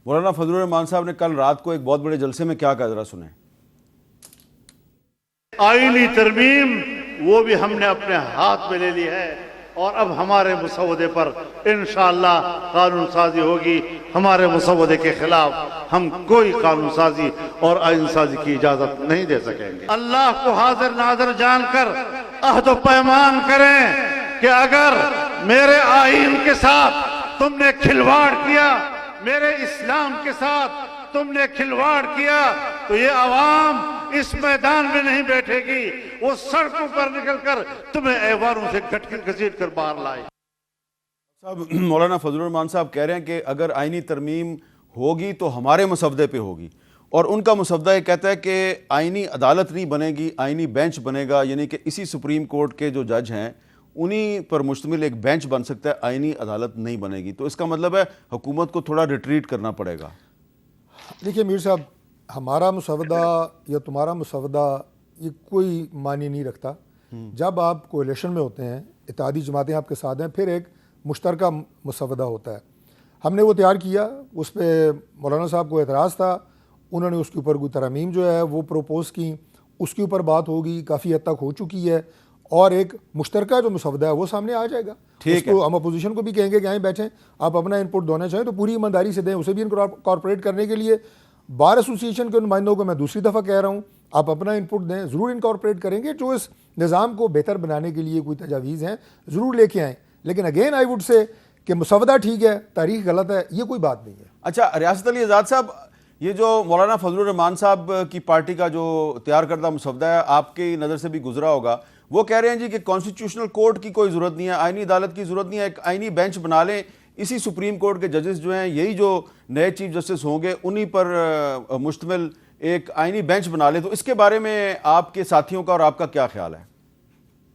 مولانا فضل الرحمان صاحب نے کل رات کو ایک بہت بڑے جلسے میں کیا کہا، ذرا سنیں۔ آئینی ترمیم وہ بھی ہم نے اپنے ہاتھ میں لے لی ہے، اور اب ہمارے مسودے پر انشاءاللہ قانون سازی ہوگی۔ ہمارے مسودے کے خلاف ہم کوئی قانون سازی اور آئین سازی کی اجازت نہیں دے سکیں گے۔ اللہ کو حاضر ناظر جان کر عہد و پیمان کریں کہ اگر میرے آئین کے ساتھ تم نے کھلواڑ کیا، میرے اسلام کے ساتھ تم نے کھلواڑ کیا، تو یہ عوام اس میدان میں نہیں بیٹھے گی، وہ سڑکوں پر نکل کر تمہیں ایواروں سے گھسیٹ کر باہر لائے۔ صاحب مولانا فضل الرحمان صاحب کہہ رہے ہیں کہ اگر آئینی ترمیم ہوگی تو ہمارے مسودے پہ ہوگی، اور ان کا مسودہ یہ کہتا ہے کہ آئینی عدالت نہیں بنے گی، آئینی بینچ بنے گا، یعنی کہ اسی سپریم کورٹ کے جو جج ہیں انہی پر مشتمل ایک بینچ بن سکتا ہے، آئینی عدالت نہیں بنے گی۔ تو اس کا مطلب ہے حکومت کو تھوڑا ریٹریٹ کرنا پڑے گا۔ دیکھیے میر صاحب، ہمارا مسودہ یا تمہارا مسودہ یہ کوئی معنی نہیں رکھتا۔ جب آپ کولیشن میں ہوتے ہیں، اتحادی جماعتیں آپ کے ساتھ ہیں، پھر ایک مشترکہ مسودہ ہوتا ہے۔ ہم نے وہ تیار کیا، اس پہ مولانا صاحب کو اعتراض تھا، انہوں نے اس کے اوپر کوئی ترامیم جو ہے وہ پروپوز کی، اس کے اوپر بات ہوگی، کافی حد تک ہو چکی ہے، اور ایک مشترکہ جو مسودہ ہے وہ سامنے آ جائے گا۔ اس کو ہم اپوزیشن کو بھی کہیں گے کہ آئیں بیٹھیں، آپ اپنا انپٹ دینا چاہیں تو پوری ایمانداری سے دیں، اسے بھی انکارپوریٹ کرنے کے لیے بار ایسوسیشن کے نمائندوں کو میں دوسری دفعہ کہہ رہا ہوں، آپ اپنا انپٹ دیں، ضرور انکارپوریٹ کریں گے، جو اس نظام کو بہتر بنانے کے لیے کوئی تجاویز ہیں ضرور لے کے آئیں۔ لیکن اگین آئی وڈ سے کہ مسودہ ٹھیک ہے، تاریخ غلط ہے، یہ کوئی بات نہیں ہے۔ اچھا ریاست علی آزاد صاحب، یہ جو مولانا فضل الرحمان صاحب کی پارٹی کا جو تیار کردہ مسودہ ہے آپ کی نظر سے بھی گزرا ہوگا، وہ کہہ رہے ہیں جی کہ کانسٹیٹیوشنل کورٹ کی کوئی ضرورت نہیں ہے، آئینی عدالت کی ضرورت نہیں ہے، ایک آئینی بینچ بنا لیں، اسی سپریم کورٹ کے ججز جو ہیں یہی جو نئے چیف جسٹس ہوں گے انہی پر مشتمل ایک آئینی بینچ بنا لیں۔ تو اس کے بارے میں آپ کے ساتھیوں کا اور آپ کا کیا خیال ہے؟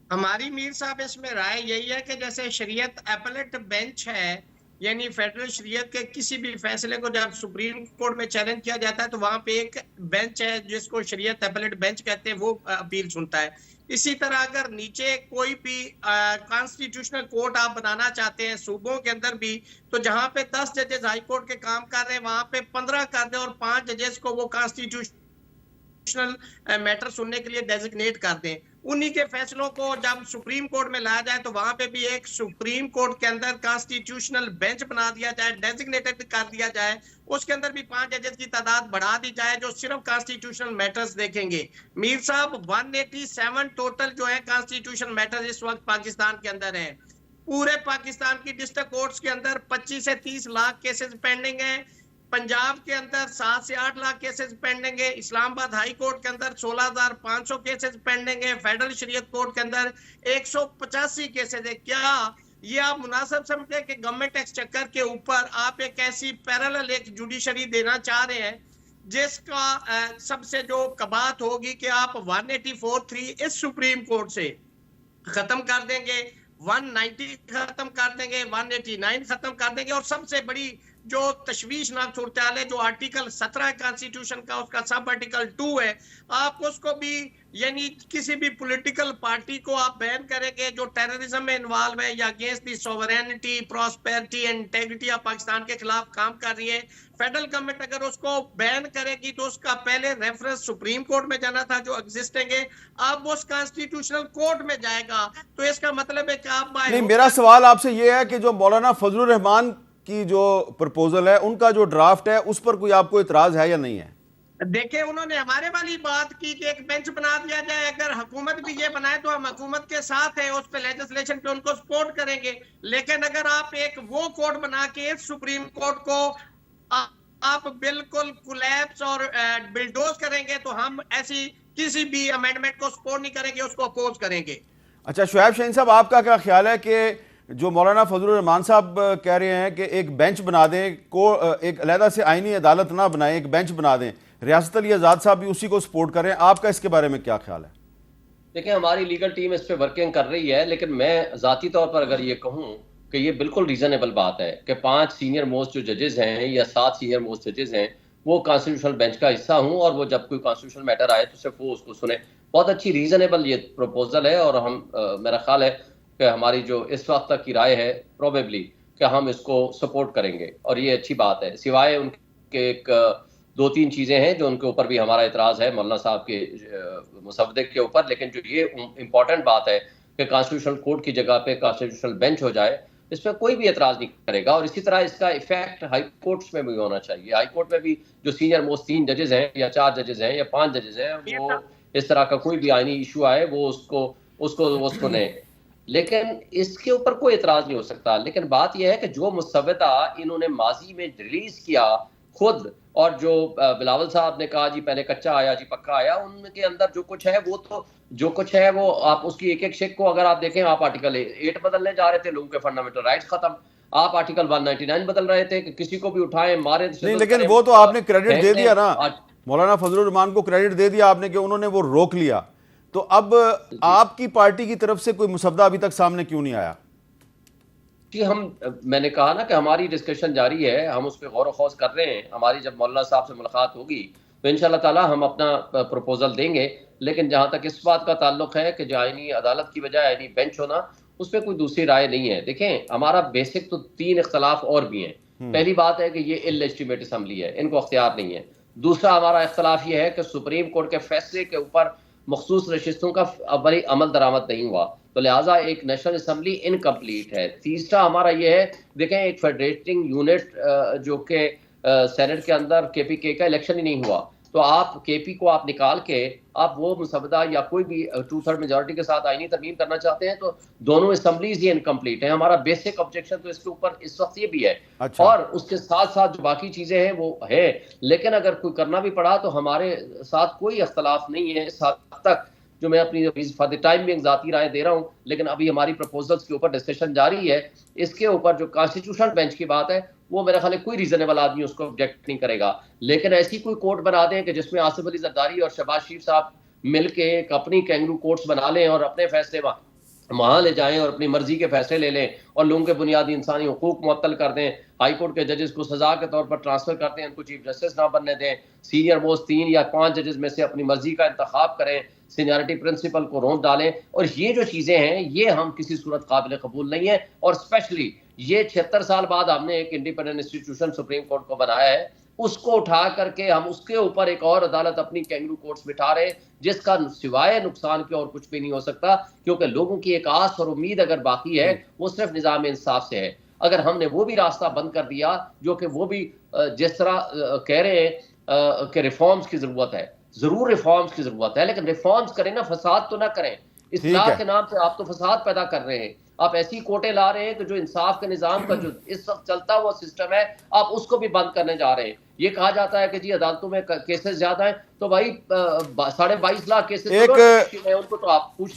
ہماری میر صاحب اس میں رائے یہی ہے کہ جیسے شریعت اپلیٹ بینچ ہے، یعنی فیڈرل شریعت کے کسی بھی فیصلے کو جب سپریم کورٹ میں چیلنج کیا جاتا ہے تو وہاں پہ ایک بینچ ہے جس کو شریعت اپلیٹ بینچ کہتے ہیں، وہ اپیل سنتا ہے۔ اسی طرح اگر نیچے کوئی بھی کانسٹیٹیوشنل کورٹ آپ بنانا چاہتے ہیں صوبوں کے اندر بھی، تو جہاں پہ 10 ججز ہائی کورٹ کے کام کر رہے ہیں وہاں پہ 15 کر دیں، اور 5 ججز کو وہ کانسٹیٹیوشنل میٹر سننے کے لیے ڈیزگنیٹ کر دیں۔ انہی کے فیصلوں کو جب سپریم کورٹ میں لایا جائے تو وہاں پہ بھی ایک سپریم کورٹ کے اندر کانسٹیٹیوشنل بینچ بنا دیا جائے، ڈیزگنیٹڈ کر دیا جائے، اس کے اندر بھی 5 ججز کی تعداد بڑھا دی جائے جو صرف کانسٹیٹیوشنل میٹرز دیکھیں گے۔ میر صاحب 187 ٹوٹل جو ہے کانسٹیٹیوشنل میٹرز اس وقت پاکستان کے اندر ہیں۔ پورے پاکستان کی ڈسٹرکٹ کورٹس کے اندر 25 سے 30 لاکھ کیسز پینڈنگ ہیں، پنجاب کے اندر 7 سے 8 لاکھ کیسز پینڈنگ ہے، اسلام آباد ہائی کورٹ کے اندر 16,500 کیسز پینڈنگ ہے، فیڈرل شریعت کورٹ کے اندر 185 کیسز ہے۔ کیا یہ آپ مناسب سمجھتے ہیں کہ گورنمنٹ ایکسچیکر کے اوپر آپ ایک ایسی پیرالل ایک جوڈیشری دینا چاہ رہے ہیں جس کا سب سے جو کبات ہوگی کہ آپ 184(3) اس سپریم کورٹ سے ختم کر دیں گے، 190 ختم کر دیں گے، 189 ختم کر دیں گے، اور سب سے بڑی جو تشویشناک صورتحال ہے جو آرٹیکل 17 کانسٹیٹیوشن کا، اس کا سب آرٹیکل 2 ہے، آپ اس کو بھی یعنی کسی بھی پولیٹیکل پارٹی کو آپ بین کریں گے جو ٹیررزم میں انوالو ہے یا against the sovereignty, prosperity and integrity of Pakistan کے خلاف کام کر رہی ہے۔ فیڈرل گورنمنٹ اگر اس کو بین کرے گی تو اس کا پہلے ریفرنس سپریم کورٹ میں جانا تھا جو ایگزسٹنگ ہے، اب اس کانسٹیٹیوشنل کورٹ میں جائے گا، تو اس کا مطلب ہے کہ آپ نہیں، میرا سوال آپ سے یہ ہے کہ جو مولانا فضل الرحمان کی جو پرپوزل ہے ان کا جو ڈرافٹ ہے اس پر کوئی آپ کو اعتراض ہے یا نہیں ہے؟ دیکھیں انہوں نے ہمارے والی بات کی کہ ایک بینچ بنا دیا جائے، اگر حکومت بھی یہ بنائے تو ہم حکومت کے ساتھ ہیں، اس پہ لیجسلیشن پہ ان کو سپورٹ کریں گے، لیکن اگر آپ ایک وہ کورٹ بنا کے اس سپریم کورٹ کو آپ بالکل کولیپس اور بلڈوز کریں گے تو ہم ایسی کسی بھی امینڈمنٹ کو سپورٹ نہیں کریں گے، اس کو اپوز کریں گے۔ اچھا شعیب شاہین صاحب، آپ کا کیا خیال ہے کہ جو مولانا فضل الرحمان صاحب کہہ رہے ہیں کہ ایک بینچ بنا دیں، ایک علیحدہ سے آئینی عدالت نہ بنائیں، ایک بینچ بنا دیں، ریاست علی آزاد صاحب بھی اسی کو سپورٹ کریں، آپ کا اس کے بارے میں کیا خیال ہے؟ دیکھیں ہماری لیگل ٹیم اس پہ ورکنگ کر رہی ہے، لیکن میں ذاتی طور پر اگر یہ کہوں کہ یہ بالکل ریزنیبل بات ہے کہ 5 سینئر موسٹ جو ججز ہیں یا 7 سینئر موسٹ ججز ہیں وہ کانسٹیٹیوشنل بینچ کا حصہ ہوں، اور وہ جب کوئی کانسٹیٹیوشنل میٹر آئے تو صرف وہ اس کو سنیں۔ بہت اچھی ریزنیبل یہ پروپوزل ہے، اور ہم میرا خیال ہے کہ ہماری جو اس وقت تک کی رائے ہے پروبیبلی کہ ہم اس کو سپورٹ کریں گے، اور یہ اچھی بات ہے، سوائے ان کہ ایک دو تین چیزیں ہیں جو ان کے اوپر بھی ہمارا اعتراض ہے مولانا صاحب کے مسودے کے اوپر، لیکن جو یہ امپورٹنٹ بات ہے کہ کانسٹیٹیوشنل کورٹ کی جگہ پہ کانسٹیٹیوشنل بینچ ہو جائے، اس پہ کوئی بھی اعتراض نہیں کرے گا. اور اسی طرح اس کا ایفیکٹ ہائی کورٹس میں بھی ہونا چاہیے. ہائی کورٹ میں بھی جو سینئر موسٹ 3 ججز ہیں یا 4 ججز ہیں یا 5 ججز ہیں، وہ اس طرح کا کوئی بھی آئینی ایشو آئے وہ اس کو لیں. لیکن اس کے اوپر کوئی اعتراض نہیں ہو سکتا. لیکن بات یہ ہے کہ جو مسودہ انہوں نے ماضی میں ریلیز کیا خود، اور جو بلاول صاحب نے کہا جی پہلے کچا آیا جی پکا آیا، ان کے اندر جو کچھ ہے وہ تو جو کچھ ہے وہ آپ اس کی ایک ایک شک کو اگر آپ دیکھیں، آپ آرٹیکل 8 بدلنے جا رہے تھے، لوگوں کے فنڈامنٹل رائٹس ختم. آپ آرٹیکل 199 بدل رہے تھے کہ کسی کو بھی اٹھائیں مارے. نہیں لیکن وہ تو آپ نے کریڈٹ دے دیا نا، مولانا فضل الرحمان کو کریڈٹ دے دیا آپ نے کہ انہوں نے وہ روک لیا. تو اب آپ کی پارٹی کی طرف سے کوئی مسودہ ابھی تک سامنے کیوں نہیں آیا؟ جی میں نے کہا نا کہ ہماری ڈسکشن جاری ہے، ہم اس پہ غور و خوض کر رہے ہیں. ہماری جب مولانا صاحب سے ملاقات ہوگی تو انشاءاللہ تعالی ہم اپنا پروپوزل دیں گے. لیکن جہاں تک اس بات کا تعلق ہے کہ جو آئینی عدالت کی بجائے آئینی بینچ ہونا، اس پہ کوئی دوسری رائے نہیں ہے. دیکھیں ہمارا بیسک تو 3 اختلاف اور بھی ہیں. پہلی بات ہے کہ یہ اللیجیٹمیٹ اسمبلی ہے، ان کو اختیار نہیں ہے. دوسرا ہمارا اختلاف یہ ہے کہ سپریم کورٹ کے فیصلے کے اوپر مخصوص نشستوں کا عمل درآمد نہیں ہوا، تو لہٰذا ایک نیشنل اسمبلی انکمپلیٹ ہے. تیسرا ہمارا یہ ہے، دیکھیں ایک فیڈریٹنگ یونٹ جو کہ سینٹ کے اندر کے پی کے کا الیکشن ہی نہیں ہوا، تو آپ کے پی کو آپ نکال کے آپ وہ مسودہ یا کوئی بھی 2/3 میجورٹی کے ساتھ آئینی ترمیم کرنا چاہتے ہیں، تو دونوں اسمبلیز یہ انکمپلیٹ ہیں. ہمارا بیسک آبجیکشن تو اس کے اوپر اس وقت یہ بھی ہے. اور اس کے ساتھ ساتھ جو باقی چیزیں ہیں وہ ہے، لیکن اگر کوئی کرنا بھی پڑا تو ہمارے ساتھ کوئی اختلاف نہیں ہے اس حد تک. جو میں اپنی فار دی ٹائم بھی ذاتی رائے دے رہا ہوں، لیکن ابھی ہماری پروپوزلز کے اوپر ڈسکشن جاری ہے. اس کے اوپر جو کانسٹیٹیوشنل بینچ کی بات ہے وہ میرا خیال ہے کوئی ریزنیبل آدمی اس کو آبجیکٹ نہیں کرے گا. لیکن ایسی کوئی کورٹ بنا دیں کہ جس میں آصف علی زرداری اور شہباز شریف صاحب مل کے ایک اپنی کینگرو کورٹس بنا لیں اور اپنے فیصلے وہاں لے جائیں اور اپنی مرضی کے فیصلے لے لیں اور لوگوں کے بنیادی انسانی حقوق معطل کر دیں، ہائی کورٹ کے ججز کو سزا کے طور پر ٹرانسفر کر دیں، ان کو چیف جسٹس نہ بننے دیں، سینئر موسٹ 3 یا 5 ججز میں سے اپنی مرضی کا انتخاب کریں، سینیارٹی پرنسپل کو رونت ڈالیں. اور یہ جو چیزیں ہیں یہ ہم کسی صورت قابل قبول نہیں ہیں. اور اسپیشلی یہ 76 سال بعد ہم نے ایک انڈیپینڈنٹ انسٹیٹیوشن سپریم کورٹ کو بنایا ہے، اس کو اٹھا کر کے ہم اس کے اوپر ایک اور عدالت اپنی کینگرو کورٹس بٹھا رہے ہیں، جس کا سوائے نقصان کے اور کچھ بھی نہیں ہو سکتا. کیونکہ لوگوں کی ایک آس اور امید اگر باقی ہے وہ صرف نظام انصاف سے ہے. اگر ہم نے وہ بھی راستہ بند کر دیا، جو کہ وہ بھی جس طرح کہہ رہے ہیں کہ ریفارمز کی ضرورت ہے، ضرور ریفارمز کی ضرورت ہے، لیکن ریفارمز کریں نا، فساد تو نہ کریں. اصلاح کے نام پہ آپ تو فساد پیدا کر رہے ہیں. آپ ایسی کوٹیں لا رہے ہیں کہ جو انصاف کے نظام کا جو اس وقت چلتا ہوا سسٹم ہے آپ اس کو بھی بند کرنے جا رہے ہیں. یہ کہا جاتا ہے کہ جی عدالتوں میں کیسز زیادہ ہیں، تو بھائی 22.5 لاکھ کیسز ان کو تو آپ پوچھ